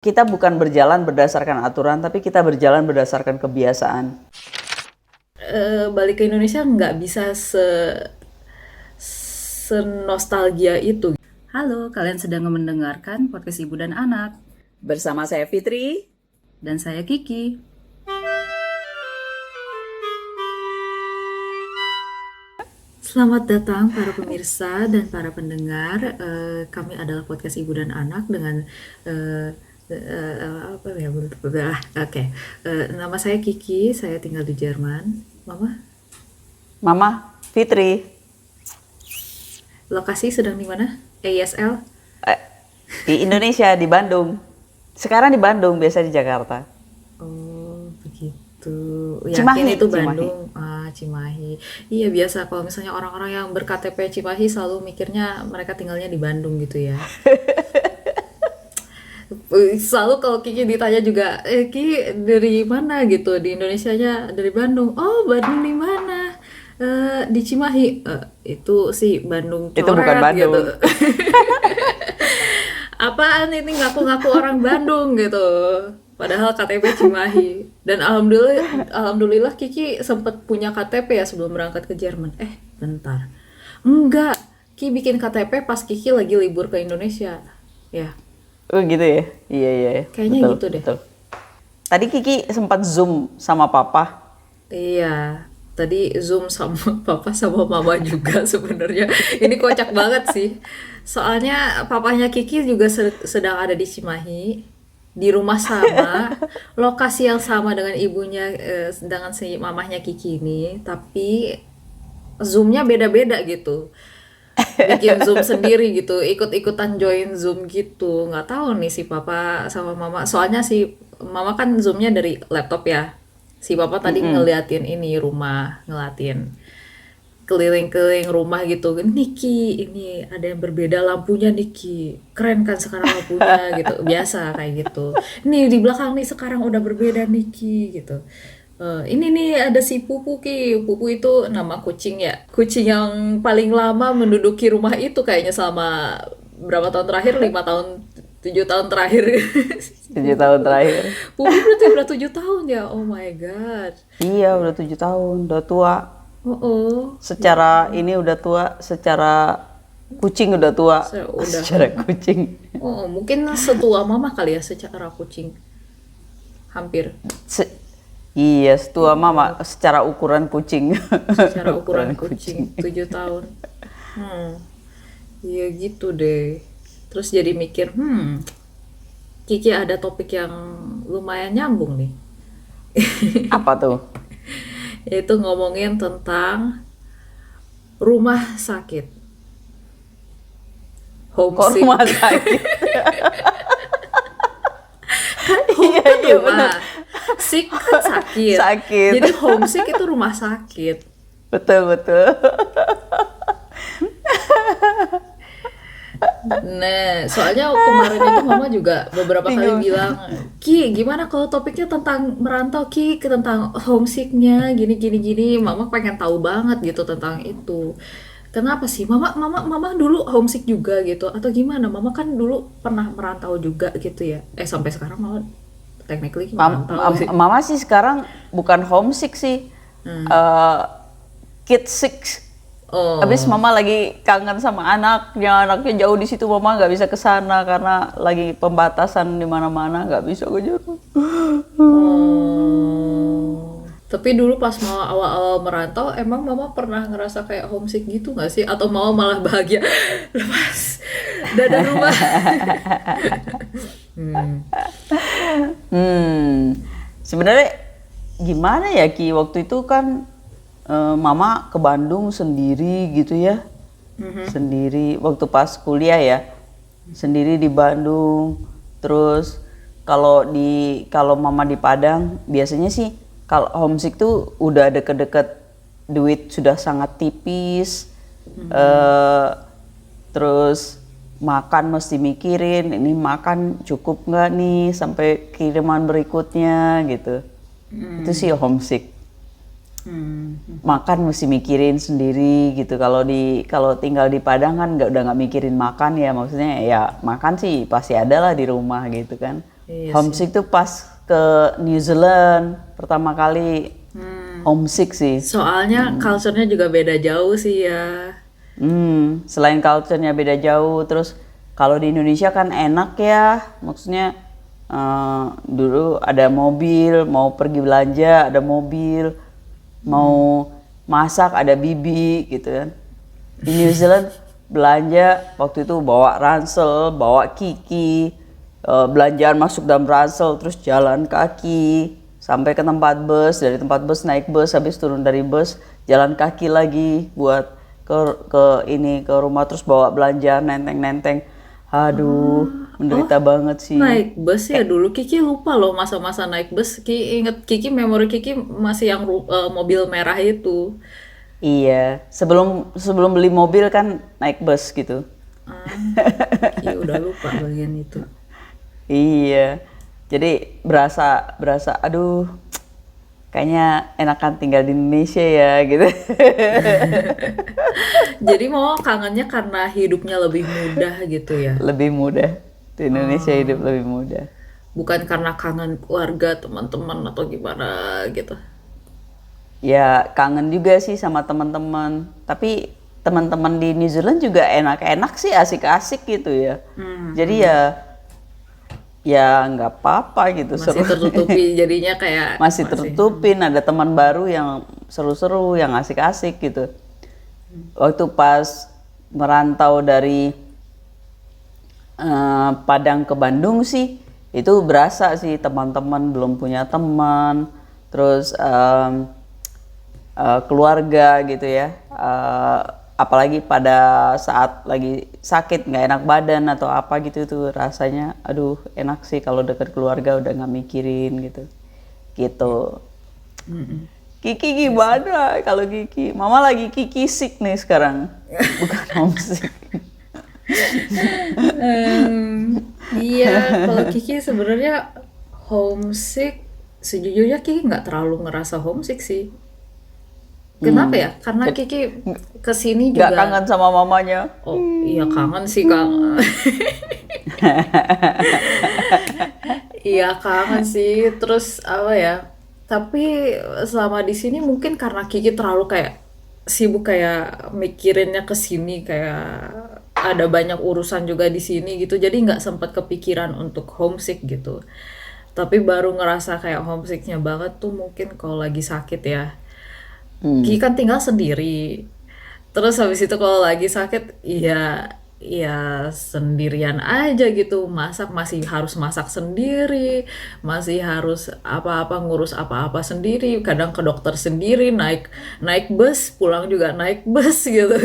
Kita bukan berjalan berdasarkan aturan, tapi kita berjalan berdasarkan kebiasaan. Balik ke Indonesia nggak bisa senostalgia itu. Halo, kalian sedang mendengarkan podcast Ibu dan Anak. Bersama saya Fitri. Dan saya Kiki. Selamat datang para pemirsa dan para pendengar. Kami adalah podcast Ibu dan Anak dengan apa ya? Oke. Nama saya Kiki, saya tinggal di Jerman. Mama Fitri. Lokasi sedang di mana? ASL? Di Indonesia, di Bandung. Sekarang di Bandung, biasa di Jakarta. Oh, begitu. Cimahi, Yakin itu Cimahi. Bandung. Cimahi. Iya, biasa kalau misalnya orang-orang yang ber-KTP Cimahi selalu mikirnya mereka tinggalnya di Bandung gitu ya. Selalu kalau Kiki ditanya juga, Ki dari mana gitu? Di Indonesianya dari Bandung. Oh, Bandung di mana? Di Cimahi. Itu sih Bandung Itu bukan coret gitu. Bandung. Apaan ini ngaku-ngaku orang Bandung gitu. Padahal KTP Cimahi. Dan alhamdulillah Kiki sempat punya KTP ya sebelum berangkat ke Jerman. Bentar. Enggak, Ki bikin KTP pas Kiki lagi libur ke Indonesia. Ya, Oh gitu ya? Iya. kayaknya Betul, gitu deh. betul. Tadi Kiki sempat Zoom sama Papa. Iya, tadi Zoom sama papa sama mama juga sebenarnya. Ini kocak banget sih. Soalnya papanya Kiki juga sedang ada di Cimahi, di rumah sama, lokasi yang sama dengan ibunya, dengan si mamahnya Kiki ini, tapi Zoom-nya beda-beda gitu. Bikin Zoom sendiri gitu, ikut-ikutan join Zoom gitu. Nggak tahu nih si papa sama mama. Soalnya si mama kan Zoom-nya dari laptop ya. Si papa tadi ngeliatin ini rumah, ngeliatin keliling-keliling rumah gitu. Niki, ini ada yang berbeda lampunya Niki. Keren kan sekarang lampunya gitu. Biasa kayak gitu. Nih di belakang nih sekarang udah berbeda Niki gitu. Ini nih ada si Pupu Ki. Pupu itu nama kucing ya. Kucing yang paling lama menduduki rumah itu kayaknya selama berapa tahun terakhir? 5 tahun, 7 tahun terakhir. 7 tahun terakhir. Pupu berarti udah 7 tahun ya. Oh my god. Iya, udah 7 tahun. Udah tua. Oh. Secara ini udah tua. Secara kucing udah tua. Udah. Secara kucing. Oh, mungkin setua mama kali ya secara kucing. Hampir. Iya, setua Mama secara ukuran kucing. Secara ukuran kucing 7 tahun. Iya gitu deh. Terus jadi mikir, Kiki ada topik yang lumayan nyambung nih. Apa tuh? Yaitu ngomongin tentang rumah sakit. Kok Homesick. rumah sakit? Home Iya, kan iya rumah. benar. Sick kan sakit. Sakit. Jadi homesick itu rumah sakit. Betul. Nah, soalnya kemarin itu mama juga beberapa kali bilang, Ki, gimana kalau topiknya tentang merantau, Ki, tentang homesicknya, gini. Mama pengen tahu banget gitu tentang itu. Kenapa sih, mama dulu homesick juga gitu, atau gimana? Mama kan dulu pernah merantau juga gitu ya. Sampai sekarang mama technically merantau sih. Mama sih sekarang bukan homesick sih. Kid sick. Oh, Habis Mama lagi kangen sama anaknya jauh di situ, Mama nggak bisa ke sana karena lagi pembatasan di mana-mana, nggak bisa ke Jerman. tapi dulu pas mama awal-awal merantau, emang mama pernah ngerasa kayak homesick gitu nggak sih? Atau mama malah bahagia lepas dada rumah? Sebenarnya gimana ya Ki, waktu itu kan Mama ke Bandung sendiri gitu ya. Sendiri waktu pas kuliah ya. Sendiri di Bandung. Terus kalau Mama di Padang biasanya sih kalau homesick tuh udah deket-deket, duit sudah sangat tipis. Terus makan mesti mikirin, ini makan cukup nggak nih sampai kiriman berikutnya gitu. Itu sih homesick. Makan mesti mikirin sendiri gitu. Kalau tinggal di Padang kan udah nggak mikirin makan ya, maksudnya ya makan sih pasti ada lah di rumah gitu kan. Iya sih. Homesick tuh pas ke New Zealand pertama kali homesick sih. Soalnya culture-nya juga beda jauh sih ya. Selain culture-nya beda jauh, terus kalau di Indonesia kan enak ya, maksudnya dulu ada mobil, mau pergi belanja ada mobil, mau masak ada bibi gitu kan. Di New Zealand belanja waktu itu bawa ransel, bawa Kiki, belanjaan masuk dalam ransel, terus jalan kaki sampai ke tempat bus, dari tempat bus naik bus, habis turun dari bus jalan kaki lagi buat ke rumah, terus bawa belanjaan nenteng-nenteng. Aduh, menderita banget sih. Naik bus ya dulu Kiki lupa loh masa-masa naik bus. Kiki memori Kiki masih yang mobil merah itu. Iya, sebelum beli mobil kan naik bus gitu. Ah, Kiki udah lupa bagian itu. Iya, jadi berasa, aduh, kayaknya enakan tinggal di Indonesia ya gitu. Jadi mau kangennya karena hidupnya lebih mudah gitu ya. Lebih mudah, di Indonesia hidup lebih mudah. Bukan karena kangen keluarga, teman-teman atau gimana gitu. Ya kangen juga sih sama teman-teman, tapi teman-teman di New Zealand juga enak-enak sih, asik-asik gitu ya. Jadi ya nggak apa-apa gitu, Masih seru. tertutupi jadinya kayak Masih tertutupin, ada teman baru yang seru-seru, yang asik-asik gitu. Waktu pas merantau dari Padang ke Bandung sih, itu berasa sih teman-teman belum punya teman, terus keluarga gitu ya. Apalagi pada saat lagi sakit nggak enak badan atau apa gitu, tuh rasanya aduh enak sih kalau deket keluarga, udah nggak mikirin gitu. Kiki gimana kalau Kiki? Mama lagi Kiki sick nih sekarang, bukan homesick. Iya, kalau Kiki sebenarnya homesick, sejujurnya Kiki nggak terlalu ngerasa homesick sih. Kenapa ya? Karena Kiki kesini Nggak juga. kangen sama mamanya? Oh iya kangen sih Kang. Iya kangen sih. Terus apa ya? Tapi selama di sini mungkin karena Kiki terlalu kayak sibuk kayak mikirinnya ke sini, kayak ada banyak urusan juga di sini gitu. Jadi nggak sempat kepikiran untuk homesick gitu. Tapi baru ngerasa kayak homesicknya banget tuh mungkin kalau lagi sakit ya. Ki kan tinggal sendiri. Terus habis itu kalau lagi sakit, ya sendirian aja gitu. Masih harus masak sendiri, masih harus ngurus apa-apa sendiri. Kadang ke dokter sendiri, naik naik bus, pulang juga naik bus gitu.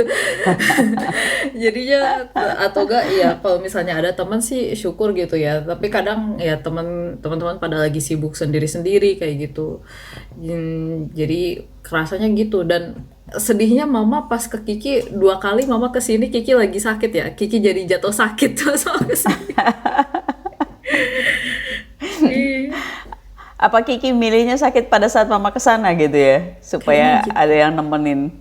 Jadinya atau enggak ya kalau misalnya ada teman sih syukur gitu ya. Tapi kadang ya teman-teman pada lagi sibuk sendiri-sendiri kayak gitu. Jadi kerasanya gitu. Dan sedihnya mama pas ke Kiki 2 kali mama kesini Kiki lagi sakit ya. Kiki jadi jatuh sakit tuh sama kesini. Apa Kiki milihnya sakit pada saat mama kesana gitu ya, supaya ada yang nemenin?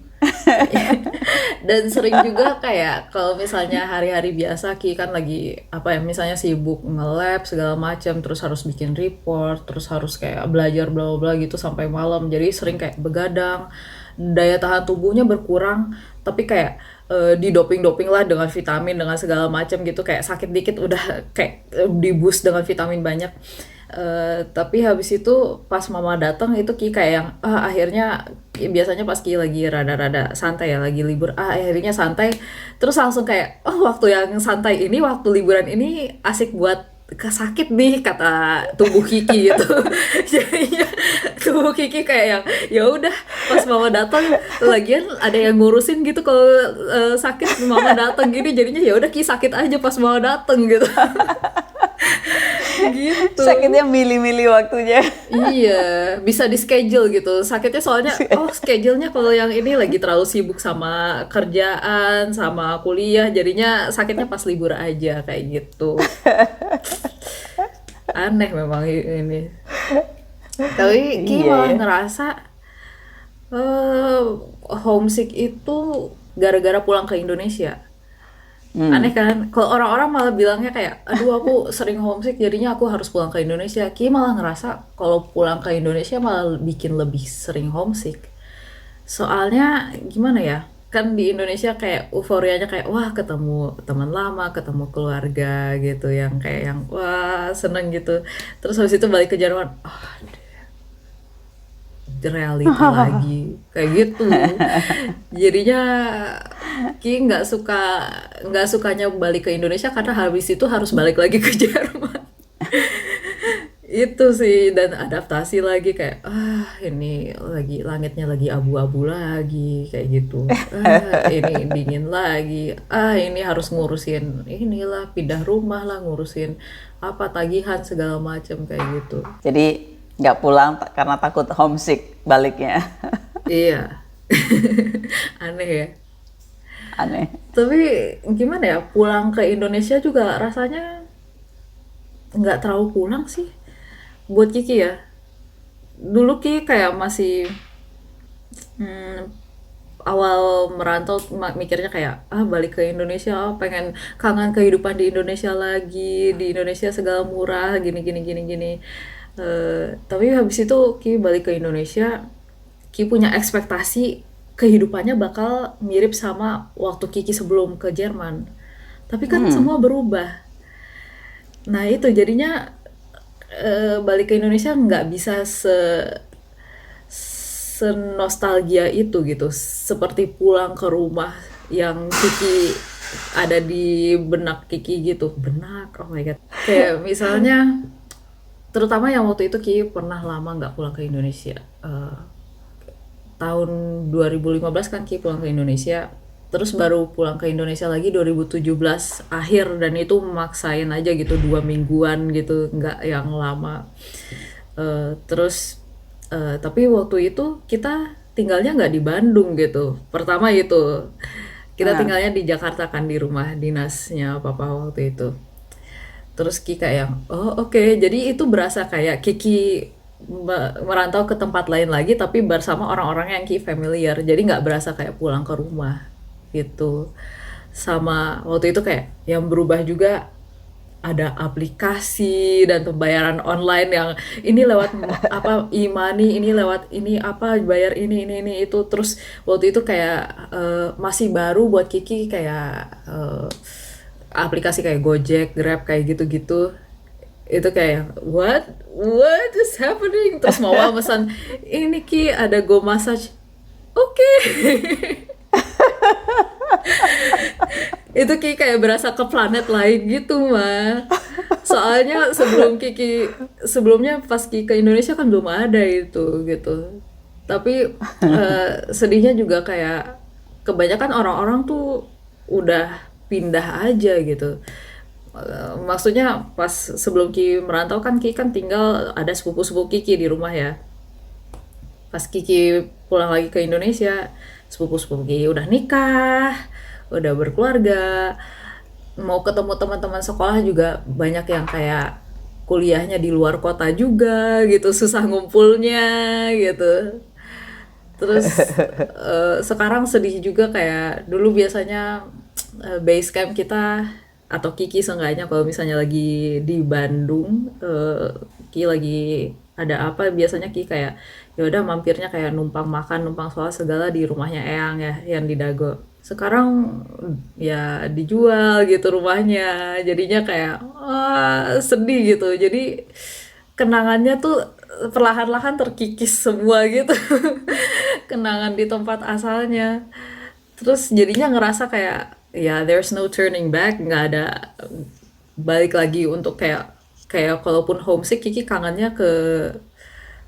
Dan sering juga kayak kalau misalnya hari-hari biasa Ki kan lagi misalnya sibuk nge-lab segala macam, terus harus bikin report, terus harus kayak belajar bla bla gitu sampai malam, jadi sering kayak begadang, daya tahan tubuhnya berkurang, tapi kayak didoping lah dengan vitamin dengan segala macam gitu, kayak sakit dikit udah kayak di boost dengan vitamin banyak. Tapi habis itu pas mama datang itu Ki kayak yang akhirnya biasanya pas Ki lagi rada-rada santai ya, lagi libur, akhirnya santai, terus langsung kayak waktu yang santai ini, waktu liburan ini asik buat sakit nih kata tubuh Kiki gitu. Jadinya tubuh Kiki kayak yang ya udah pas mama datang, lagian ada yang ngurusin gitu kalau sakit mama datang gini, jadinya ya udah Ki sakit aja pas mama datang gitu. Gitu. Sakitnya milih-milih waktunya. Iya, bisa di schedule gitu. Sakitnya soalnya, schedule-nya kalau yang ini lagi terlalu sibuk sama kerjaan, sama kuliah, jadinya sakitnya pas libur aja kayak gitu. Aneh memang ini. Tapi Ki malah ngerasa homesick itu gara-gara pulang ke Indonesia. Aneh kan? Kalau orang-orang malah bilangnya kayak, aduh aku sering homesick jadinya aku harus pulang ke Indonesia. Ki malah ngerasa kalau pulang ke Indonesia malah bikin lebih sering homesick. Soalnya gimana ya? Kan di Indonesia kayak euforianya kayak wah ketemu teman lama, ketemu keluarga gitu yang kayak yang wah seneng gitu. Terus habis itu balik ke Jerman, oh, realita lagi kayak gitu. Jadinya Ki nggak sukanya balik ke Indonesia karena habis itu harus balik lagi ke Jerman. Itu sih, dan adaptasi lagi kayak ini lagi langitnya lagi abu-abu lagi kayak gitu, ini dingin lagi, ini harus ngurusin inilah pindah rumah lah, ngurusin apa tagihan segala macam kayak gitu. Jadi nggak pulang karena takut homesick baliknya. Iya. Aneh ya. Aneh. Tapi gimana ya, pulang ke Indonesia juga rasanya nggak terlalu pulang sih buat Kiki ya. Dulu Kiki kayak masih hmm, awal merantau mikirnya kayak balik ke Indonesia, pengen kangen kehidupan di Indonesia lagi, di Indonesia segala murah gini gini gini gini. Tapi habis itu Ki balik ke Indonesia, Ki punya ekspektasi kehidupannya bakal mirip sama waktu Kiki sebelum ke Jerman. Tapi kan semua berubah. Nah itu jadinya balik ke Indonesia nggak bisa senostalgia itu gitu. Seperti pulang ke rumah yang Kiki ada di benak Kiki gitu. Benak, oh my god. Kayak misalnya, terutama yang waktu itu Ki pernah lama nggak pulang ke Indonesia. Tahun 2015 kan Ki pulang ke Indonesia, terus baru pulang ke Indonesia lagi 2017 akhir, dan itu maksain aja gitu 2 mingguan gitu, nggak yang lama. Terus tapi waktu itu kita tinggalnya nggak di Bandung gitu. Pertama itu kita tinggalnya di Jakarta kan, di rumah dinasnya papa waktu itu. Terus Ki kayak yang, oh oke, jadi itu berasa kayak Kiki merantau ke tempat lain lagi tapi bersama orang-orang yang Ki familiar. Jadi nggak berasa kayak pulang ke rumah gitu. Sama waktu itu kayak yang berubah juga, ada aplikasi dan pembayaran online yang ini lewat apa e-money, ini lewat ini apa bayar ini itu. Terus waktu itu kayak masih baru buat Kiki kayak aplikasi kayak Gojek, Grab kayak gitu-gitu. Itu kayak what is happening. Terus mau pesan ini Ki ada Go Massage, oke. Itu Ki kayak berasa ke planet lain gitu mah. Soalnya sebelumnya pas Ki ke Indonesia kan belum ada itu gitu. Tapi sedihnya juga kayak kebanyakan orang-orang tuh udah pindah aja gitu. Maksudnya pas sebelum Ki merantau kan Ki kan tinggal ada sepupu-sepupu Kiki di rumah ya. Pas Kiki pulang lagi ke Indonesia, sepupu-sepupu Kiki udah nikah, udah berkeluarga, mau ketemu teman-teman sekolah juga banyak yang kayak kuliahnya di luar kota juga gitu, susah ngumpulnya gitu. Terus sekarang sedih juga, kayak dulu biasanya base camp kita atau Kiki seenggaknya kalau misalnya lagi di Bandung, Ki lagi ada apa, biasanya Ki kayak ya udah mampirnya kayak numpang makan, numpang sholat segala di rumahnya Eyang ya yang di Dago. Sekarang ya dijual gitu rumahnya, jadinya kayak sedih gitu. Jadi kenangannya tuh perlahan-lahan terkikis semua gitu. Kenangan di tempat asalnya. Terus jadinya ngerasa kayak ya there's no turning back, nggak ada balik lagi untuk kayak kayak kalaupun homesick Kiki kangennya ke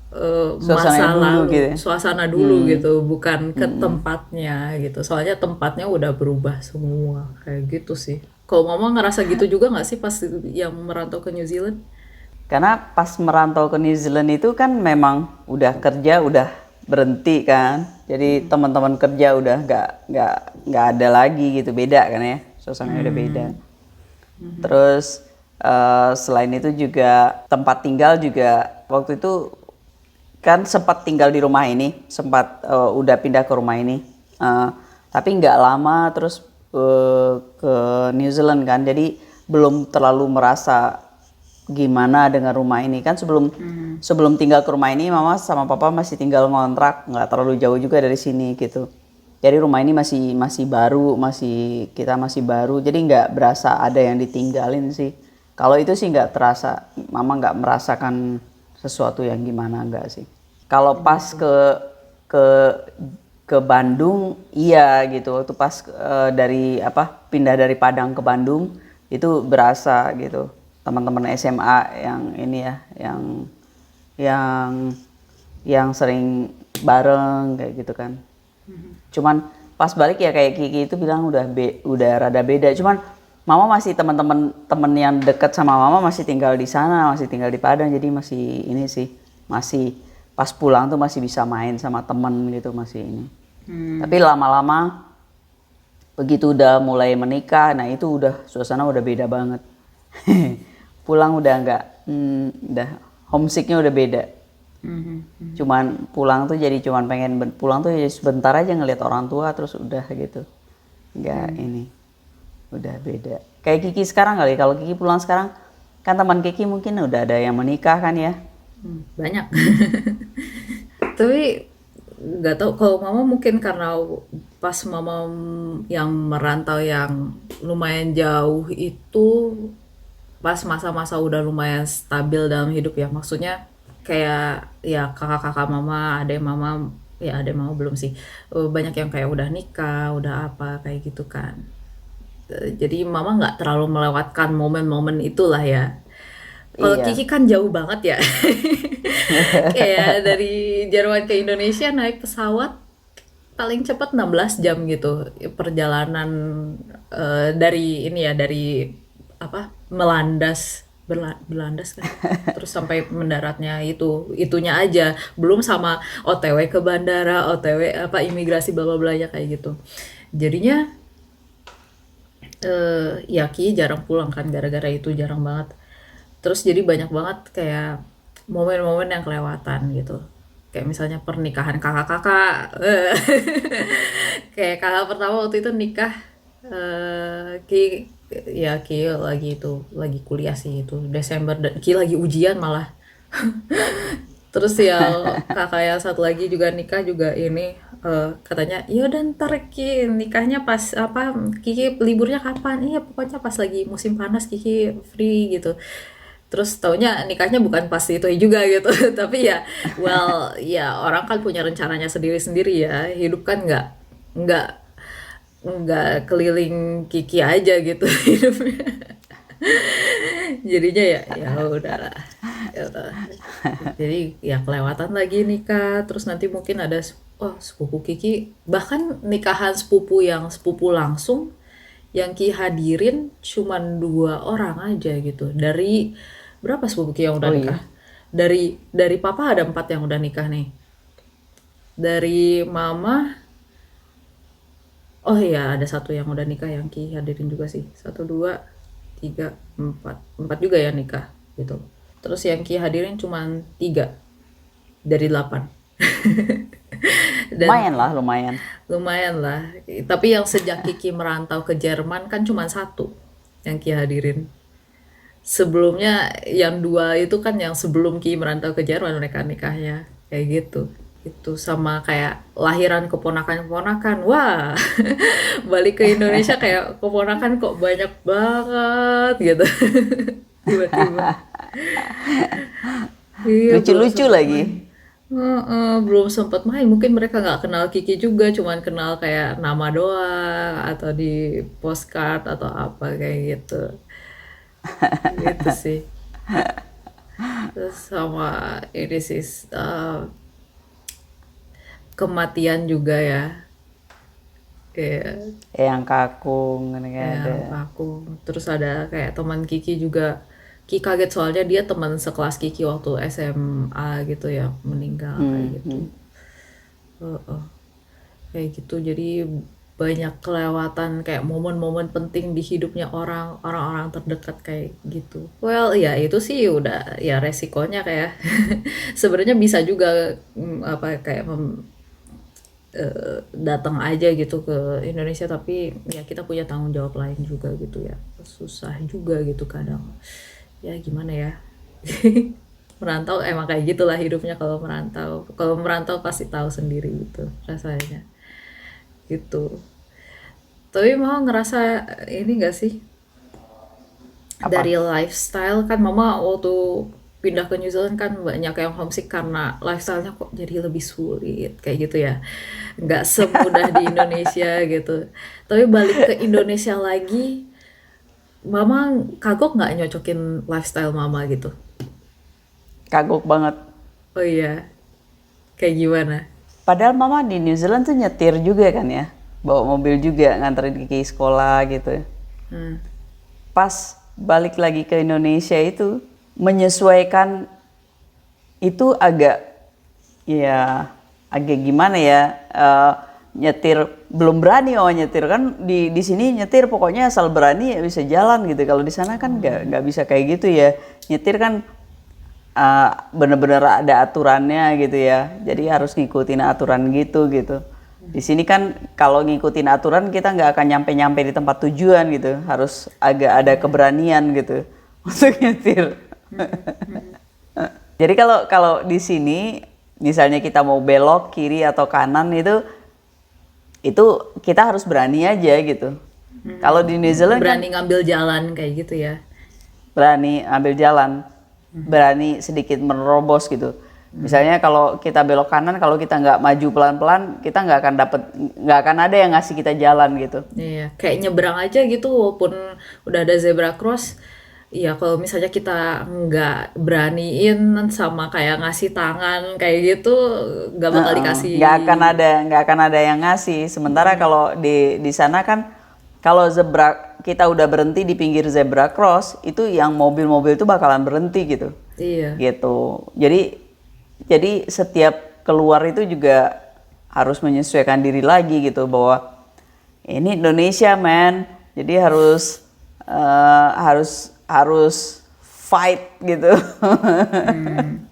Suasananya masa dulu lalu, gitu ya. suasana dulu gitu, bukan ke tempatnya gitu. Soalnya tempatnya udah berubah semua kayak gitu sih. Kalau Mama ngerasa gitu juga nggak sih pas yang merantau ke New Zealand? Karena pas merantau ke New Zealand itu kan memang udah kerja udah berhenti kan, jadi teman-teman kerja udah nggak ada lagi gitu, beda kan ya, suasananya udah beda. Terus selain itu juga tempat tinggal juga waktu itu kan sempat tinggal di rumah ini, sempat udah pindah ke rumah ini, tapi nggak lama terus ke New Zealand kan, jadi belum terlalu merasa gimana dengan rumah ini kan. Sebelum tinggal ke rumah ini mama sama papa masih tinggal ngontrak, nggak terlalu jauh juga dari sini gitu. Jadi rumah ini masih baru, kita masih baru, jadi nggak berasa ada yang ditinggalin sih. Kalau itu sih nggak terasa, mama nggak merasakan sesuatu yang gimana, nggak sih. Kalau pas ke ke Bandung iya gitu, waktu pas pindah dari Padang ke Bandung itu berasa gitu. Teman-teman SMA yang ini ya, yang sering bareng kayak gitu kan. Cuman pas balik ya kayak Kiki itu bilang udah rada beda. Cuman mama masih teman-teman yang dekat sama mama masih tinggal di sana, masih tinggal di Padang, jadi masih ini sih, masih pas pulang tuh masih bisa main sama temen gitu, masih ini. Tapi lama-lama begitu udah mulai menikah, nah itu udah suasana udah beda banget. Pulang udah enggak, udah homesicknya udah beda. Cuman pulang tuh jadi cuman pengen pulang tuh jadi sebentar aja ngeliat orang tua terus udah gitu. Enggak ini. Udah beda. Kayak Kiki sekarang kali, kalau Kiki pulang sekarang kan teman Kiki mungkin udah ada yang menikah kan ya. Banyak. Tapi nggak tahu kalau mama mungkin karena pas mama yang merantau yang lumayan jauh itu pas masa-masa udah lumayan stabil dalam hidup ya, maksudnya kayak ya kakak-kakak mama, adek mama, ya adek mama belum sih, banyak yang kayak udah nikah, udah apa kayak gitu kan. Jadi mama nggak terlalu melewatkan momen-momen itulah ya. Kalau Iya. Kiki kan jauh banget ya. Kayak dari Jerman ke Indonesia naik pesawat paling cepat 16 jam gitu perjalanan, dari ini ya, dari apa, Belandas kan, terus sampai mendaratnya itunya aja, belum sama OTW ke bandara, OTW apa imigrasi bla bla bla ya kayak gitu. Jadinya ya Ki jarang pulang kan gara-gara itu, jarang banget. Terus jadi banyak banget kayak momen-momen yang kelewatan gitu. Kayak misalnya pernikahan kakak-kakak. Kayak kakak pertama waktu itu nikah, Ki lagi kuliah sih itu Desember, dan Ki lagi ujian malah. Terus ya kakak yang satu lagi juga nikah juga ini, katanya ya udah ntar Ki nikahnya pas apa, Kiki liburnya kapan, iya pokoknya pas lagi musim panas Kiki free gitu. Terus taunya nikahnya bukan pas itu juga gitu. Tapi ya well ya orang kan punya rencananya sendiri-sendiri ya, hidup kan nggak nggak keliling Kiki aja gitu hidupnya. Jadinya ya udahlah, ya udah. Jadi ya kelewatan lagi nikah, terus nanti mungkin ada sepupu Kiki, bahkan nikahan sepupu langsung yang Ki hadirin cuman 2 orang aja gitu. Dari berapa sepupu Ki yang udah Oh nikah? iya. Dari papa ada 4 yang udah nikah nih. Dari mama, oh iya ada 1 yang udah nikah yang Ki hadirin juga sih. 1, 2, 3, 4. 4 juga ya nikah gitu. Terus yang Ki hadirin cuman 3 dari 8. Dan Lumayan. lumayan lah. Tapi yang sejak Kiki merantau ke Jerman kan cuma 1 yang Ki hadirin. Sebelumnya yang 2 itu kan yang sebelum Ki merantau ke Jerman mereka nikahnya kayak gitu. Itu sama kayak lahiran keponakan-keponakan. Wah, balik ke Indonesia kayak keponakan kok banyak banget gitu. Tiba-tiba. Iya, belum Lucu-lucu sempet lagi. main. Belum sempat main. Mungkin mereka nggak kenal Kiki juga, cuman kenal kayak nama doang atau di postcard atau apa kayak gitu. Gitu sih. Terus sama ini sih, kematian juga ya. Kayak Yang kakung kan ada. yang aku. Terus ada kayak teman Kiki juga. Ki kaget soalnya dia teman sekelas Kiki waktu SMA gitu ya meninggal kayak gitu. Heeh. Kayak gitu, jadi banyak kelewatan kayak momen-momen penting di hidupnya orang-orang terdekat kayak gitu. Well ya itu sih udah ya resikonya kayak sebenarnya bisa juga apa kayak datang aja gitu ke Indonesia, tapi ya kita punya tanggung jawab lain juga gitu ya. Susah juga gitu kadang. Ya gimana ya. Merantau emang kayak gitulah hidupnya kalau merantau. Kalau merantau pasti tahu sendiri gitu rasanya. Gitu. Tapi mau ngerasa ini gak sih? Apa? Dari lifestyle kan mama waktu pindah ke New Zealand kan banyak yang homesick karena lifestyle-nya kok jadi lebih sulit kayak gitu ya, nggak semudah di Indonesia gitu. Tapi balik ke Indonesia lagi, mama kagok nggak nyocokin lifestyle mama gitu? Kagok banget. Oh iya, kayak gimana? Padahal mama di New Zealand tuh nyetir juga kan ya, bawa mobil juga nganterin Kiki sekolah gitu. Hmm. Pas balik lagi ke Indonesia itu menyesuaikan itu agak gimana ya, nyetir belum berani. Nyetir kan di sini nyetir pokoknya asal berani ya bisa jalan gitu. Kalau di sana kan nggak bisa kayak gitu ya, nyetir kan bener-bener ada aturannya gitu ya, jadi harus ngikutin aturan gitu. Di sini kan kalau ngikutin aturan kita nggak akan nyampe di tempat tujuan gitu, harus agak ada keberanian gitu untuk nyetir. Jadi kalau di sini misalnya kita mau belok kiri atau kanan itu kita harus berani aja gitu. Kalau di New Zealand kan Berani ngambil jalan kayak gitu ya. berani ambil jalan, berani sedikit menerobos gitu. Misalnya kalau kita belok kanan, kalau kita nggak maju pelan-pelan, kita nggak akan ada yang ngasih kita jalan gitu. Iya, kayak nyebrang aja gitu walaupun udah ada zebra cross. Iya, kalau misalnya kita nggak beraniin sama kayak ngasih tangan kayak gitu, nggak bakal dikasih. Nggak akan ada yang ngasih. Sementara kalau di sana kan, kalau kita udah berhenti di pinggir zebra cross, itu yang mobil-mobil itu bakalan berhenti gitu. Iya. Gitu. Jadi setiap keluar itu juga harus menyesuaikan diri lagi gitu, bahwa ini Indonesia man, jadi harus fight gitu.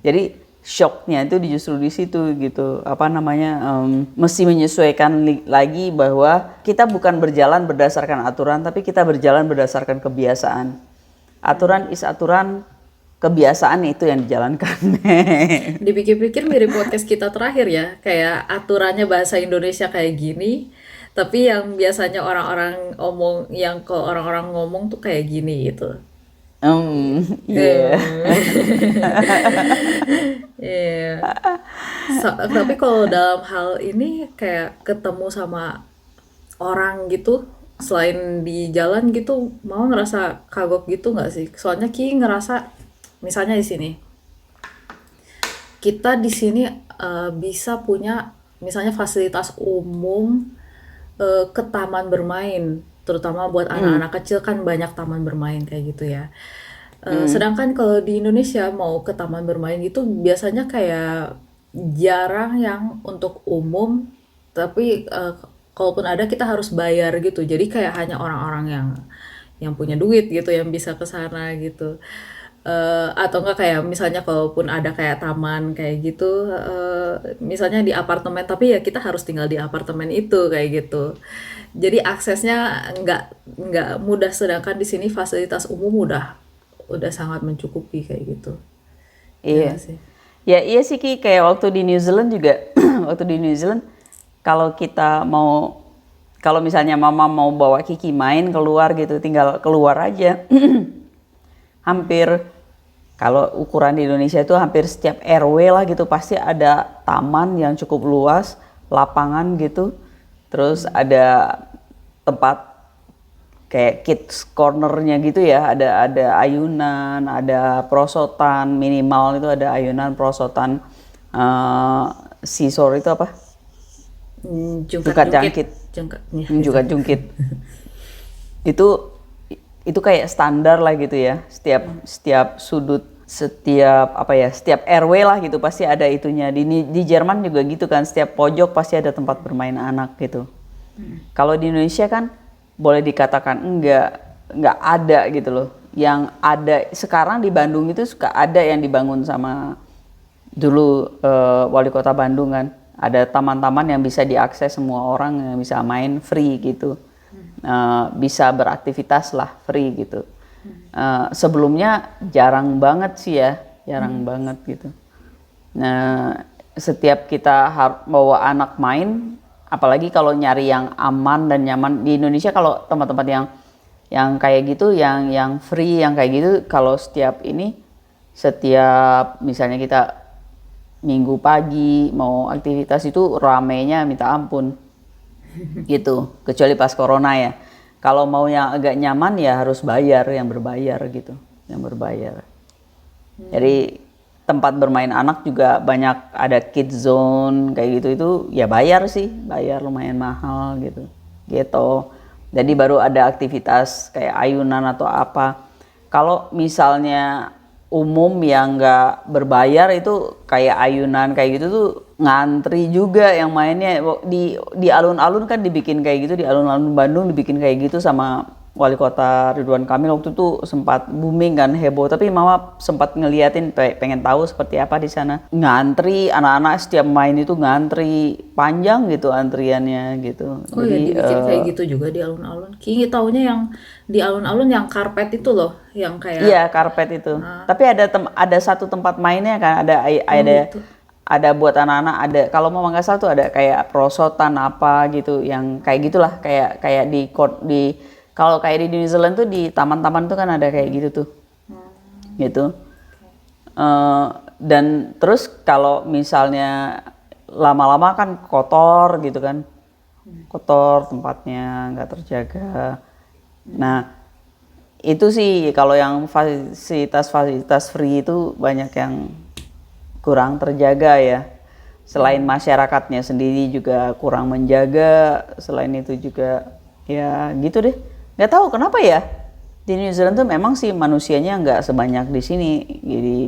Jadi shocknya itu justru di situ gitu, mesti menyesuaikan lagi bahwa kita bukan berjalan berdasarkan aturan, tapi kita berjalan berdasarkan kebiasaan. Aturan is aturan, kebiasaan itu yang dijalankan. Dipikir-pikir mirip podcast kita terakhir ya, kayak aturannya bahasa Indonesia kayak gini, tapi yang biasanya yang ke orang-orang ngomong tuh kayak gini gitu. Iya. Iya. Tapi kalau dalam hal ini kayak ketemu sama orang gitu, selain di jalan gitu, mau ngerasa kagok gitu nggak sih? Soalnya Ki ngerasa, misalnya di sini, kita di sini bisa punya misalnya fasilitas umum ke taman bermain, terutama buat anak-anak kecil kan banyak taman bermain kayak gitu ya. Sedangkan kalau di Indonesia mau ke taman bermain gitu biasanya kayak jarang yang untuk umum, tapi kalaupun ada kita harus bayar gitu. Jadi kayak hanya orang-orang yang punya duit gitu yang bisa ke sana gitu. Atau enggak kayak misalnya kalaupun ada kayak taman kayak gitu, misalnya di apartemen, tapi ya kita harus tinggal di apartemen itu kayak gitu. Jadi aksesnya nggak mudah, sedangkan di sini fasilitas umum udah sangat mencukupi kayak gitu. Ya Iya. nggak sih? Ya iya sih Ki, kayak waktu di New Zealand juga. Waktu di New Zealand kalau misalnya mama mau bawa Kiki main keluar gitu, tinggal keluar aja. Hampir, kalau ukuran di Indonesia itu hampir setiap RW lah gitu pasti ada taman yang cukup luas, lapangan gitu. Terus ada tempat kayak kids cornernya gitu ya, ada ayunan, ada prosotan, minimal itu ada ayunan, prosotan, seesaw itu apa? Jungkat jangkit. Ya, Jungkat jungkit. Itu kayak standar lah gitu ya. Setiap sudut, setiap RW lah gitu pasti ada itunya. Di Jerman juga gitu kan, setiap pojok pasti ada tempat bermain anak gitu. Kalau di Indonesia kan boleh dikatakan enggak ada gitu loh. Yang ada sekarang di Bandung itu suka ada yang dibangun sama dulu wali kota Bandung kan. Ada taman-taman yang bisa diakses semua orang, yang bisa main free gitu. Bisa beraktivitas lah free gitu. Sebelumnya jarang banget sih ya, jarang banget gitu. Nah, setiap kita bawa anak main, apalagi kalau nyari yang aman dan nyaman di Indonesia, kalau tempat-tempat yang kayak gitu, yang free, yang kayak gitu, kalau setiap misalnya kita minggu pagi mau aktivitas itu ramenya minta ampun gitu, kecuali pas corona ya. Kalau mau yang agak nyaman ya harus bayar, yang berbayar gitu, yang berbayar. Jadi tempat bermain anak juga banyak, ada kids zone kayak gitu, itu ya bayar sih, bayar lumayan mahal gitu. Jadi baru ada aktivitas kayak ayunan atau apa. Kalau misalnya umum yang nggak berbayar itu kayak ayunan kayak gitu tuh ngantri juga yang mainnya. Di alun-alun kan dibikin kayak gitu, di alun-alun Bandung dibikin kayak gitu sama Wali Kota Ridwan Kamil. Waktu itu sempat booming kan, heboh, tapi mama sempat ngeliatin, pengen tahu seperti apa di sana. Ngantri, anak-anak setiap main itu ngantri panjang gitu antriannya gitu. Oh ya, dibikin kayak gitu juga di alun-alun. Kayaknya taunya yang di alun-alun yang karpet itu loh, yang kayak Iya, karpet itu. Tapi ada satu tempat mainnya kan, gitu. ada buat anak-anak, ada, kalau Mama nggak salah tuh ada kayak perosotan apa gitu, yang kayak gitulah, kayak di kalau kayak di New Zealand tuh di taman-taman tuh kan ada kayak gitu tuh. Gitu. Dan terus kalau misalnya lama-lama kan kotor gitu kan. Kotor tempatnya, nggak terjaga. Nah, itu sih kalau yang fasilitas free itu banyak yang kurang terjaga ya. Selain masyarakatnya sendiri juga kurang menjaga, selain itu juga ya gitu deh. Nggak tahu kenapa ya, di New Zealand tuh memang sih manusianya nggak sebanyak di sini,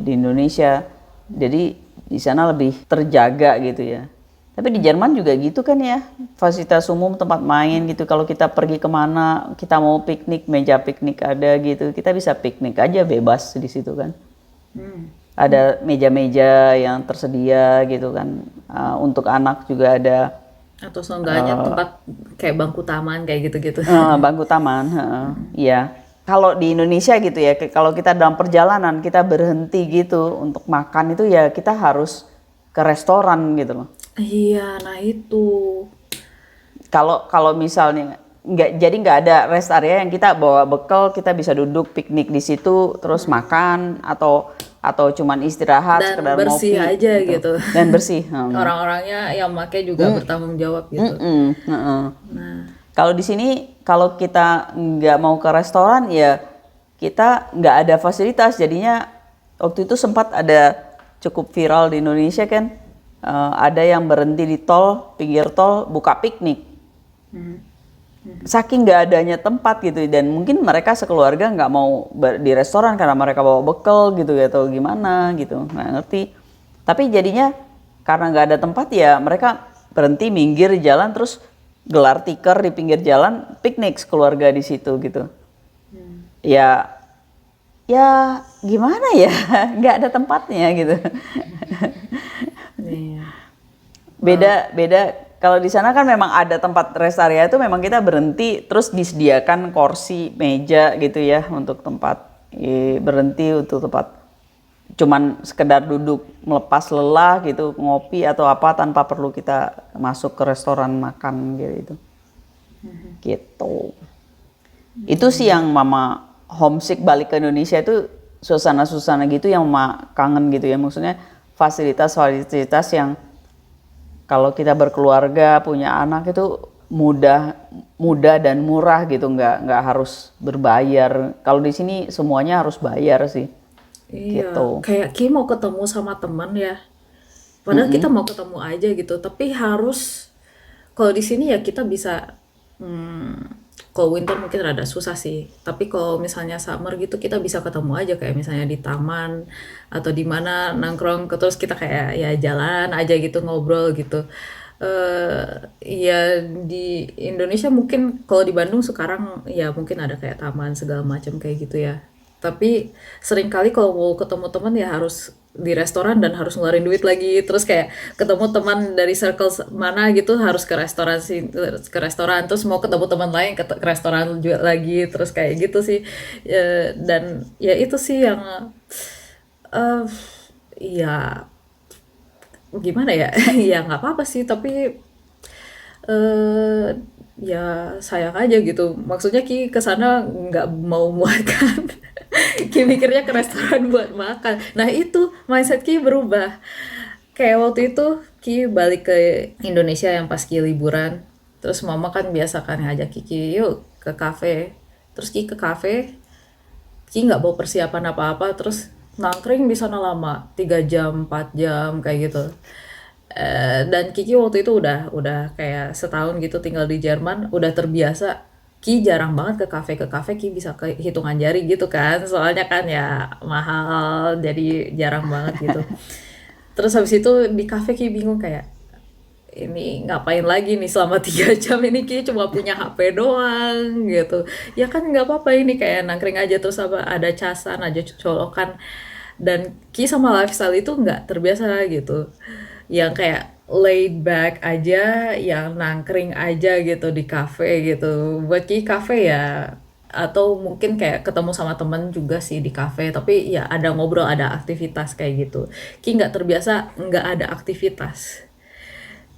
di Indonesia. Jadi di sana lebih terjaga gitu ya. Tapi di Jerman juga gitu kan ya, fasilitas umum, tempat main gitu. Kalau kita pergi kemana, kita mau piknik, meja piknik ada gitu, kita bisa piknik aja bebas di situ kan. Ada meja-meja yang tersedia gitu kan. Untuk anak juga ada. Atau seenggaknya tempat kayak bangku taman kayak gitu-gitu. Bangku taman, iya. Kalau di Indonesia gitu ya, kalau kita dalam perjalanan kita berhenti gitu untuk makan itu ya kita harus ke restoran gitu loh. Iya, nah itu. Kalau misalnya nggak ada rest area yang kita bawa bekal, kita bisa duduk piknik di situ terus makan atau cuman istirahat Dan sekedar bersih ngopi aja gitu. dan bersih. Orang-orangnya yang pakai juga bertanggung jawab gitu. Nah, Kalau di sini kalau kita nggak mau ke restoran ya kita nggak ada fasilitas, jadinya waktu itu sempat ada cukup viral di Indonesia kan, ada yang berhenti di tol, pinggir tol buka piknik. Saking nggak adanya tempat gitu, dan mungkin mereka sekeluarga nggak mau di restoran karena mereka bawa bekal gitu atau gimana gitu, nggak ngerti. Tapi jadinya karena nggak ada tempat ya mereka berhenti minggir jalan terus gelar tikar di pinggir jalan, piknik sekeluarga di situ gitu. Ya gimana ya, nggak ada tempatnya gitu. iya. Beda kalau di sana kan memang ada tempat rest area itu, memang kita berhenti terus disediakan kursi, meja gitu ya untuk tempat berhenti, untuk tempat cuman sekedar duduk melepas lelah gitu, ngopi atau apa tanpa perlu kita masuk ke restoran makan gitu. Gitu. Itu sih yang Mama homesick balik ke Indonesia, itu suasana-suasana gitu yang Mama kangen gitu ya, maksudnya fasilitas-fasilitas yang kalau kita berkeluarga punya anak itu mudah dan murah gitu, nggak harus berbayar. Kalau di sini semuanya harus bayar sih. Iya, Gitu. kayak Ki mau ketemu sama teman ya. Padahal kita mau ketemu aja gitu, tapi harus kalau di sini ya kita bisa kalau winter mungkin rada susah sih. Tapi kalau misalnya summer gitu kita bisa ketemu aja kayak misalnya di taman atau di mana nongkrong terus kita kayak ya jalan aja gitu ngobrol gitu. Ya di Indonesia mungkin kalau di Bandung sekarang ya mungkin ada kayak taman segala macam kayak gitu ya. Tapi seringkali kalau mau ketemu teman ya harus di restoran dan harus ngeluarin duit lagi, terus kayak ketemu teman dari circle mana gitu harus ke restoran, terus mau ketemu teman lain ke restoran juga lagi, terus kayak gitu sih. Dan ya itu sih yang eh ya gimana ya, ya nggak apa-apa sih, tapi eh ya sayang aja gitu. Maksudnya Ki kesana nggak mau makan. Ki mikirnya ke restoran buat makan. Nah itu mindset Ki berubah. Kayak waktu itu Ki balik ke Indonesia yang pas Ki liburan. Terus mama kan biasa kan ngajak Kiki, yuk ke kafe. Terus Ki ke kafe, Ki nggak bawa persiapan apa-apa, terus nangkring di sana lama, 3 jam, 4 jam kayak gitu. Dan Kiki waktu itu udah kayak setahun gitu tinggal di Jerman, udah terbiasa. Ki jarang banget ke kafe Ki bisa ke hitungan jari gitu kan, soalnya kan ya mahal, jadi jarang banget gitu. Terus habis itu di kafe Ki bingung kayak, ini ngapain lagi nih selama 3 jam ini, Ki cuma punya HP doang gitu. Ya kan nggak apa-apa, ini kayak nangkring aja, terus apa ada casan aja colokan. Dan Ki sama lifestyle itu nggak terbiasa gitu, yang kayak laid back aja, yang nangkring aja gitu di kafe gitu. Buat Ki kafe ya, atau mungkin kayak ketemu sama temen juga sih di kafe, tapi ya ada ngobrol, ada aktivitas kayak gitu. Ki nggak terbiasa nggak ada aktivitas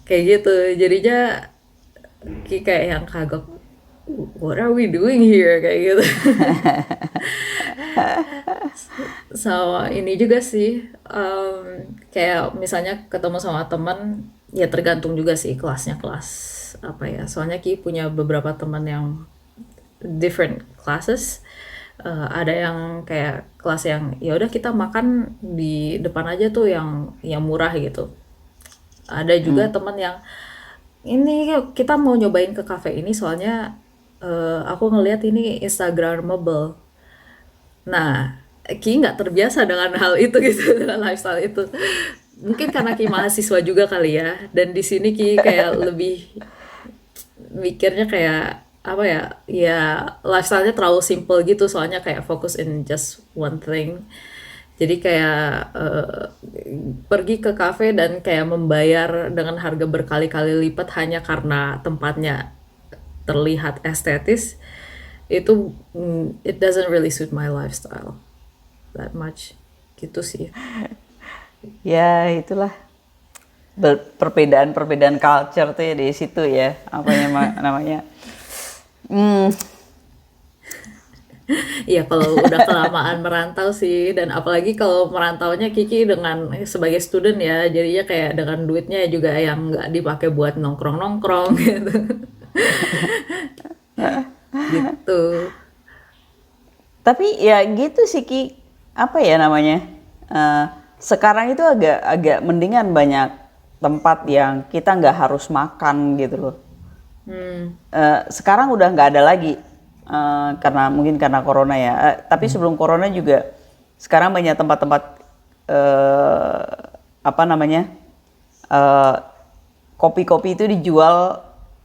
kayak gitu, jadinya Ki kayak yang kagok, what are we doing here kayak gitu. Sama ini juga sih, kayak misalnya ketemu sama teman, ya tergantung juga sih kelasnya, kelas apa ya, soalnya Ki punya beberapa teman yang different classes. Ada yang kayak kelas yang ya udah kita makan di depan aja tuh, yang murah gitu. Ada juga teman yang ini kita mau nyobain ke cafe ini soalnya aku ngelihat ini Instagramable. Nah, Ki nggak terbiasa dengan hal itu gitu, dengan lifestyle itu. Mungkin karena Ki mahasiswa juga kali ya, dan di sini Ki kayak lebih mikirnya kayak apa ya, ya lifestyle-nya terlalu simple gitu, soalnya kayak fokus in just one thing. Jadi kayak pergi ke kafe dan kayak membayar dengan harga berkali-kali lipat hanya karena tempatnya terlihat estetis, itu it doesn't really suit my lifestyle that much gitu sih. Ya itulah perbedaan culture tuh ya di situ ya, namanya. Iya, kalau udah kelamaan merantau sih, dan apalagi kalau merantaunya Kiki dengan sebagai student ya, jadinya kayak dengan duitnya juga yang nggak dipakai buat nongkrong-nongkrong gitu. Gitu. Tapi ya gitu sih Ki, apa ya namanya? Sekarang itu agak mendingan, banyak tempat yang kita nggak harus makan gitu loh. Sekarang udah nggak ada lagi karena corona ya. Tapi sebelum corona juga sekarang banyak tempat-tempat apa namanya, kopi-kopi itu dijual,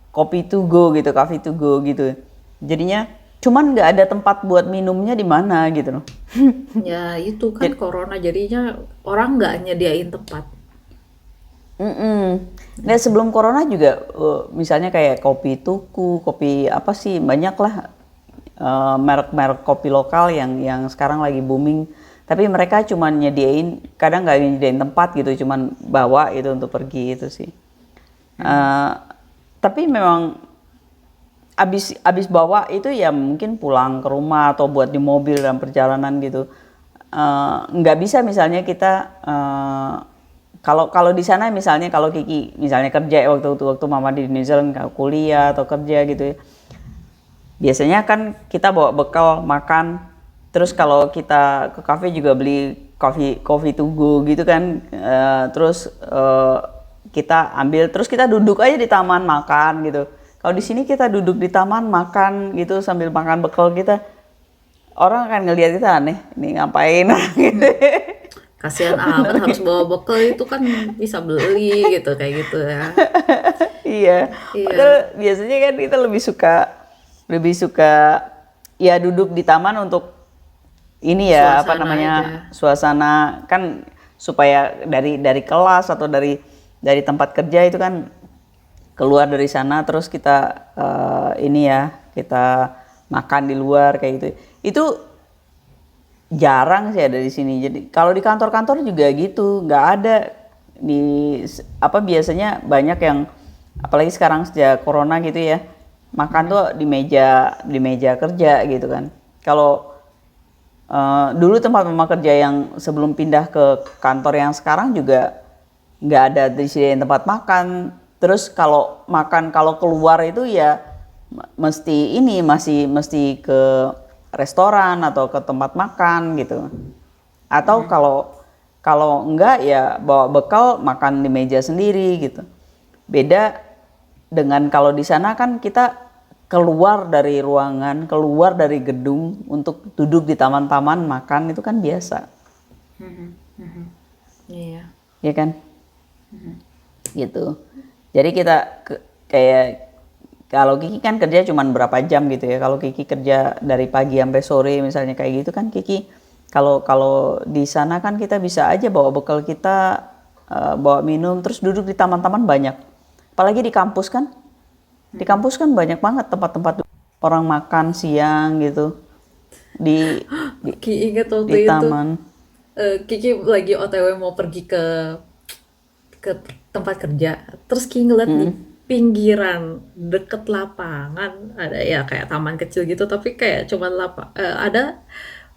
kopi to go gitu, coffee to go gitu. Jadinya cuman nggak ada tempat buat minumnya di mana gitu loh. Ya itu kan corona, jadinya orang nggak nyediain tempat. Nah sebelum corona juga misalnya kayak kopi tuku, kopi apa sih, banyak lah merek-merek kopi lokal yang sekarang lagi booming. Tapi mereka cuma nyediain, kadang nggak nyediain tempat gitu, cuman bawa itu untuk pergi itu sih. Tapi memang abis bawa itu ya mungkin pulang ke rumah atau buat di mobil dalam perjalanan gitu. Nggak bisa misalnya kita kalau di sana misalnya, kalau Kiki misalnya kerja waktu Mama di New Zealand kuliah atau kerja gitu ya, biasanya kan kita bawa bekal makan, terus kalau kita ke kafe juga beli coffee to go gitu kan, terus kita ambil, terus kita duduk aja di taman makan gitu. Kalau di sini kita duduk di taman makan gitu sambil makan bekal kita, orang akan ngelihat kita aneh, ini ngapain gitu. Kasihan amat harus bawa bekal, itu kan bisa beli gitu kayak gitu ya. Iya. Padahal biasanya kan kita lebih suka ya duduk di taman untuk ini ya, Suasana apa namanya, aja. suasana kan supaya dari kelas atau dari tempat kerja itu kan keluar dari sana terus kita kita makan di luar kayak gitu. Itu jarang sih ada di sini. Jadi kalau di kantor-kantor juga gitu, nggak ada biasanya banyak yang apalagi sekarang sejak corona gitu ya, makan tuh di meja kerja gitu kan. Kalau dulu tempat mama kerja yang sebelum pindah ke kantor yang sekarang juga nggak ada disediain tempat makan. Terus kalau keluar itu ya mesti ke restoran atau ke tempat makan gitu. Atau kalau enggak ya bawa bekal makan di meja sendiri gitu. Beda dengan kalau di sana kan kita keluar dari ruangan, keluar dari gedung untuk duduk di taman-taman makan itu kan biasa. Iya. Ya kan? Gitu. Jadi kita kayak kalau Kiki kan kerja cuma berapa jam gitu ya. Kalau Kiki kerja dari pagi sampai sore misalnya kayak gitu kan Kiki kalau di sana kan kita bisa aja bawa bekal kita, bawa minum terus duduk di taman-taman banyak. Apalagi di kampus kan. Di kampus kan banyak banget tempat-tempat orang makan siang gitu. Di Ki inget waktu di itu taman. Kiki lagi OTW mau pergi ke tempat kerja, terus Ki ngeliat di pinggiran deket lapangan ada ya kayak taman kecil gitu, tapi kayak cuman ada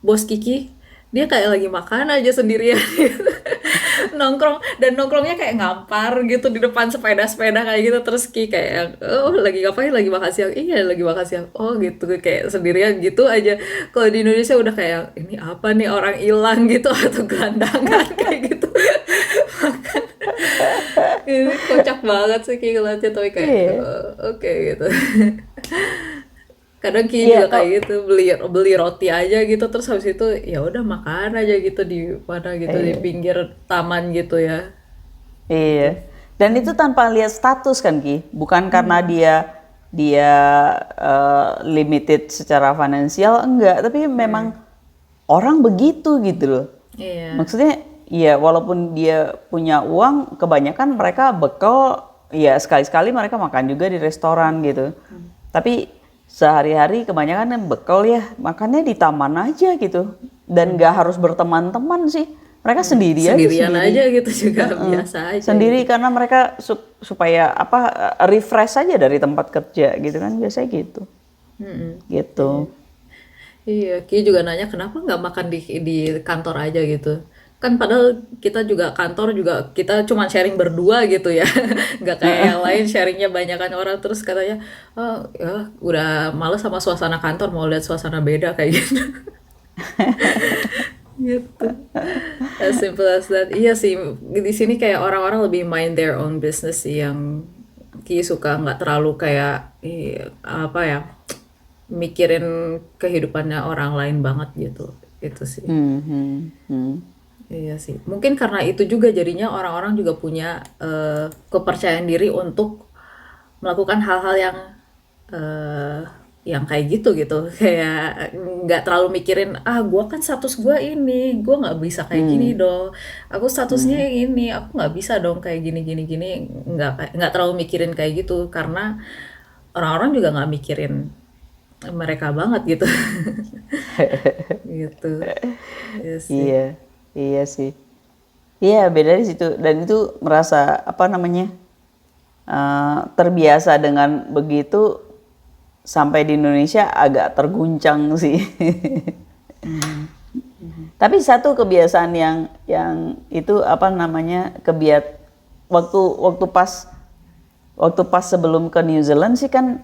bos Kiki, dia kayak lagi makan aja sendirian gitu. Nongkrongnya kayak ngampar gitu di depan sepeda kayak gitu, terus Ki kayak oh lagi ngapain, lagi makan siang, iya lagi makan siang, oh gitu kayak sendirian gitu aja. Kalau di Indonesia udah kayak ini apa nih, orang hilang gitu atau gelandangan kayak gitu. Makan ini kocak banget sih Ki ngeliatnya, tapi kayak Iya. oke gitu. Kadang Ki Iya, juga kayak gitu, beli roti aja gitu, terus habis itu ya udah makan aja gitu di mana gitu di pinggir taman gitu ya. iya. Dan itu tanpa lihat status kan Ki, bukan karena dia limited secara finansial enggak, tapi memang orang begitu gitu loh. Iya. Maksudnya ya walaupun dia punya uang, kebanyakan mereka bekal ya sekali-sekali mereka makan juga di restoran gitu. Tapi sehari-hari kebanyakan yang bekal ya makannya di taman aja gitu. Dan nggak harus berteman-teman sih. Mereka Sendirian sendiri. aja gitu juga biasa aja. Sendiri karena mereka supaya refresh aja dari tempat kerja gitu kan biasanya gitu. Gitu. Iya, Ki juga nanya kenapa nggak makan di kantor aja gitu. Kan padahal kita juga kantor juga kita cuma sharing berdua gitu ya. Nggak kayak yang lain sharingnya banyakan orang, terus katanya, oh ya udah males sama suasana kantor, mau lihat suasana beda kayak gitu. Gitu. As simple as that. Iya sih, di sini kayak orang-orang lebih mind their own business sih, yang Ki suka nggak terlalu kayak apa ya, mikirin kehidupannya orang lain banget gitu. Itu sih. Iya sih. Mungkin karena itu juga jadinya orang-orang juga punya kepercayaan diri untuk melakukan hal-hal yang kayak gitu gitu. Kayak nggak terlalu mikirin, gua kan status gua ini, gua nggak bisa kayak gini dong. Aku statusnya ini, aku nggak bisa dong kayak gini. Nggak terlalu mikirin kayak gitu, karena orang-orang juga nggak mikirin mereka banget gitu. Gitu. Iya sih. Iya sih. Iya beda di situ dan itu merasa terbiasa dengan begitu sampai di Indonesia agak terguncang sih. Tapi satu kebiasaan yang itu waktu pas sebelum ke New Zealand sih kan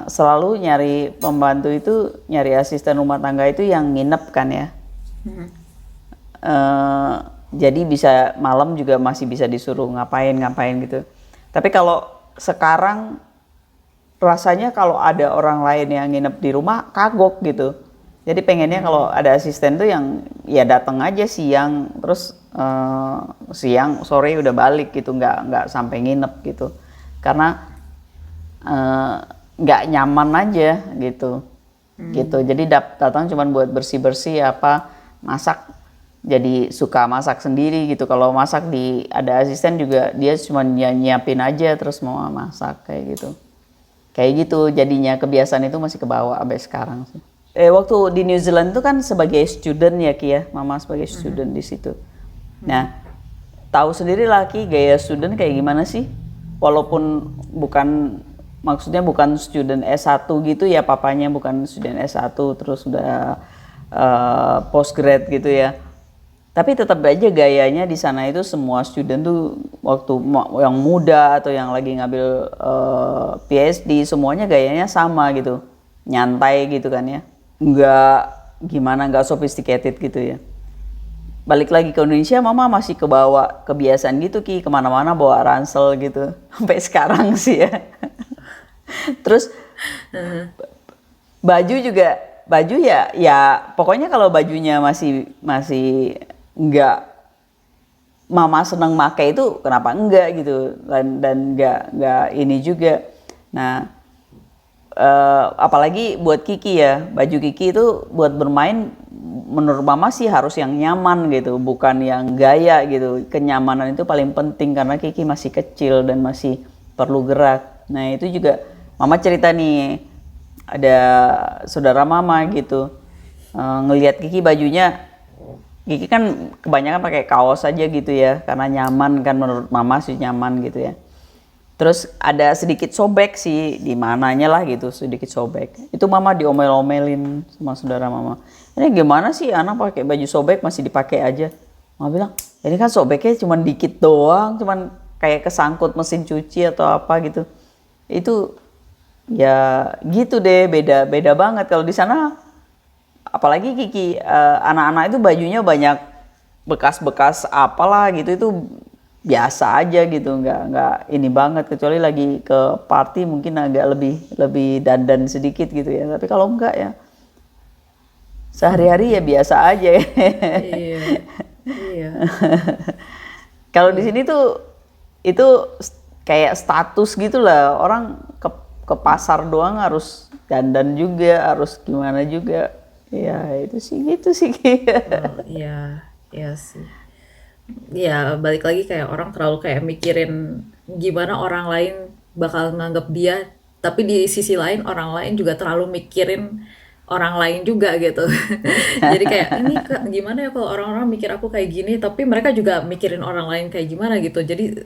selalu nyari pembantu itu, nyari asisten rumah tangga itu yang nginep kan ya. Jadi bisa malam juga masih bisa disuruh ngapain gitu. Tapi kalau sekarang rasanya kalau ada orang lain yang nginep di rumah kagok gitu. Jadi pengennya kalau ada asisten tuh yang ya datang aja siang, terus siang sore udah balik gitu, nggak sampai nginep gitu. Karena nggak nyaman aja gitu. Gitu. Jadi datang cuma buat bersih-bersih masak jadi suka masak sendiri gitu. Kalau masak ada asisten juga, dia cuma nyiapin aja terus mau masak kayak gitu. Kayak gitu jadinya, kebiasaan itu masih kebawa sampai sekarang sih. Waktu di New Zealand itu kan sebagai student ya Ki ya, Mama sebagai student di situ. Nah, tahu sendiri lah Ki, gaya student kayak gimana sih? Walaupun maksudnya bukan student S1 gitu ya, papanya bukan student S1 terus udah postgrad gitu ya. Tapi tetap aja gayanya di sana itu semua student tuh waktu yang muda atau yang lagi ngambil PhD semuanya gayanya sama gitu, nyantai gitu kan ya, nggak sophisticated gitu ya. Balik lagi ke Indonesia, Mama masih kebawa kebiasaan gitu Ki, kemana-mana bawa ransel gitu sampai sekarang sih ya. Terus baju ya pokoknya kalau bajunya masih nggak Mama seneng make itu, kenapa enggak gitu, dan nggak ini juga. Nah, apalagi buat Kiki ya, baju Kiki itu buat bermain menurut Mama sih harus yang nyaman gitu, bukan yang gaya gitu. Kenyamanan itu paling penting karena Kiki masih kecil dan masih perlu gerak. Nah itu juga Mama cerita nih, ada saudara Mama gitu, ngelihat Kiki bajunya, Kiki kan kebanyakan pakai kaos aja gitu ya, karena nyaman kan, menurut Mama sih nyaman gitu ya. Terus ada sedikit sobek sih di mananya lah gitu, sedikit sobek. Itu Mama diomel-omelin sama saudara Mama. Ini gimana sih anak pakai baju sobek masih dipakai aja? Mama bilang, ini kan sobeknya cuma dikit doang, cuman kayak kesangkut mesin cuci atau apa gitu. Itu ya gitu deh, beda banget kalau di sana. Apalagi Kiki, anak-anak itu bajunya banyak bekas-bekas apalah gitu, itu biasa aja gitu, nggak ini banget, kecuali lagi ke party mungkin agak lebih dandan sedikit gitu ya. Tapi kalau enggak ya sehari-hari ya biasa aja. Iya, iya. Kalau di sini tuh itu kayak status gitu lah, orang ke pasar doang harus dandan juga, harus gimana juga. Ya itu sih gitu sih. Oh, iya, iya sih. Ya, balik lagi kayak orang terlalu kayak mikirin gimana orang lain bakal nganggap dia, tapi di sisi lain orang lain juga terlalu mikirin orang lain juga gitu. Jadi kayak ini gimana ya kalau orang-orang mikir aku kayak gini, tapi mereka juga mikirin orang lain kayak gimana gitu. Jadi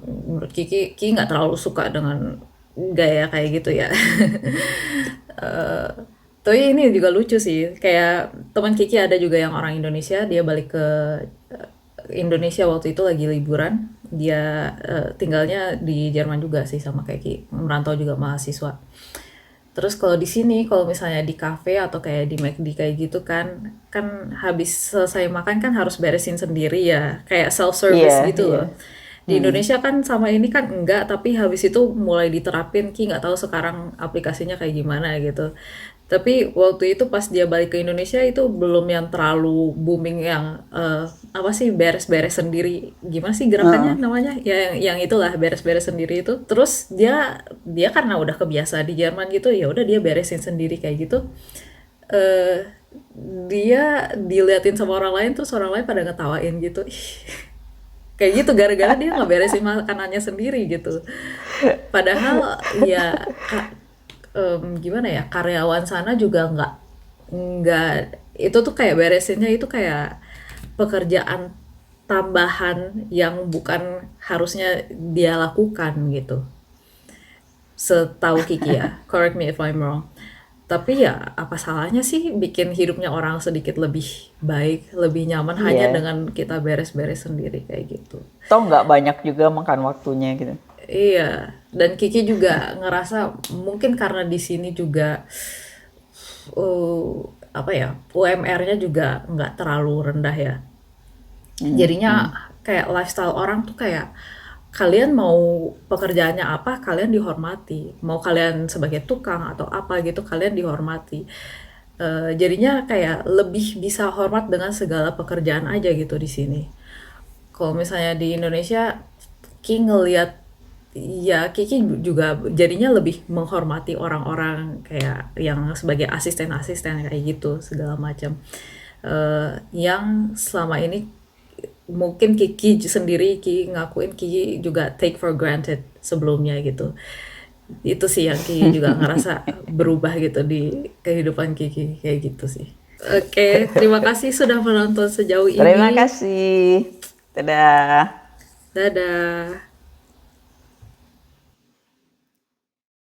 menurut Kiki nggak terlalu suka dengan gaya kayak gitu ya. Tapi ini juga lucu sih, kayak teman Kiki ada juga yang orang Indonesia, dia balik ke Indonesia waktu itu lagi liburan, dia tinggalnya di Jerman juga sih sama kayak Kiki, merantau juga mahasiswa. Terus kalau di sini, kalau misalnya di kafe atau kayak di McD kayak gitu kan habis selesai makan kan harus beresin sendiri ya, kayak self service gitu loh. Di Indonesia kan sama ini kan enggak, tapi habis itu mulai diterapin, Ki nggak tahu sekarang aplikasinya kayak gimana gitu. Tapi waktu itu pas dia balik ke Indonesia itu belum yang terlalu booming yang apa sih beres-beres sendiri. Gimana sih gerakannya namanya? Ya yang itulah beres-beres sendiri itu. Terus dia karena udah kebiasa di Jerman gitu, ya udah dia beresin sendiri kayak gitu. Dia diliatin sama orang lain, terus orang lain pada ngetawain gitu. Kayak gitu gara-gara dia nggak beresin makanannya sendiri gitu. Padahal ya gimana ya, karyawan sana juga nggak itu tuh kayak beresinnya itu kayak pekerjaan tambahan yang bukan harusnya dia lakukan gitu, setahu Kiki ya, correct me if I'm wrong. Tapi ya apa salahnya sih bikin hidupnya orang sedikit lebih baik, lebih nyaman hanya dengan kita beres-beres sendiri kayak gitu. Toh nggak banyak juga makan waktunya gitu. Iya, dan Kiki juga ngerasa mungkin karena di sini juga apa ya, UMR-nya juga nggak terlalu rendah ya. Jadinya kayak lifestyle orang tuh kayak kalian mau pekerjaannya apa, kalian dihormati. Mau kalian sebagai tukang atau apa gitu, kalian dihormati. Jadinya kayak lebih bisa hormat dengan segala pekerjaan aja gitu di sini. Kalau misalnya di Indonesia, Kiki ngelihat ya Kiki juga jadinya lebih menghormati orang-orang kayak yang sebagai asisten-asisten kayak gitu segala macam. yang selama ini mungkin Kiki sendiri Kiki ngakuin Kiki juga take for granted sebelumnya gitu. Itu sih yang Kiki juga ngerasa berubah gitu di kehidupan Kiki kayak gitu sih. Oke, terima kasih sudah menonton sejauh Terima ini. kasih. Dadah. Dadah.